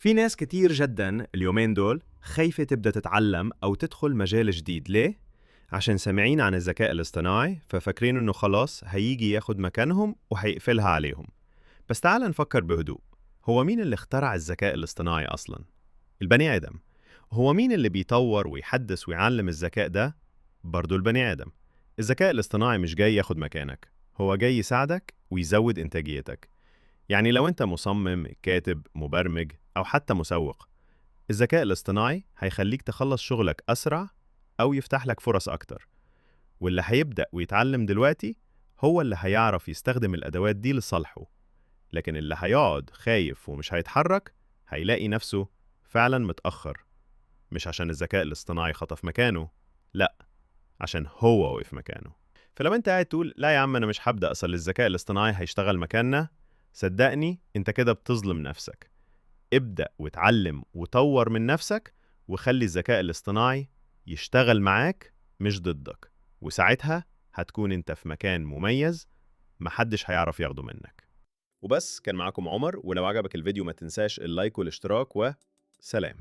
في ناس كتير جدا اليومين دول خايفة تبدأ تتعلم أو تدخل مجال جديد. ليه؟ عشان سامعين عن الذكاء الاصطناعي ففاكرين إنه خلاص هيجي ياخد مكانهم وهيقفلها عليهم. بس تعال نفكر بهدوء. هو مين اللي اخترع الذكاء الاصطناعي أصلا؟ البني آدم. هو مين اللي بيطور ويحدث ويعلم الذكاء ده؟ برضو البني آدم. الذكاء الاصطناعي مش جاي ياخد مكانك، هو جاي يساعدك ويزود إنتاجيتك. يعني لو أنت مصمم، كاتب، مبرمج، أو حتى مسوق، الذكاء الاصطناعي هيخليك تخلص شغلك أسرع أو يفتح لك فرص أكتر. واللي هيبدأ ويتعلم دلوقتي هو اللي هيعرف يستخدم الأدوات دي لصالحه. لكن اللي هيقعد خايف ومش هيتحرك هيلاقي نفسه فعلا متأخر. مش عشان الذكاء الاصطناعي خطف مكانه، لأ، عشان هو وقف مكانه. فلو انت قاعد تقول لا يا عم انا مش هبدأ اصل الذكاء الاصطناعي هيشتغل مكاننا، صدقني انت كده بتظلم نفسك. ابدأ وتعلم وطور من نفسك وخلي الذكاء الاصطناعي يشتغل معاك مش ضدك، وساعتها هتكون انت في مكان مميز محدش هيعرف ياخده منك. وبس، كان معاكم عمر، ولو عجبك الفيديو ما تنساش اللايك والاشتراك، وسلام.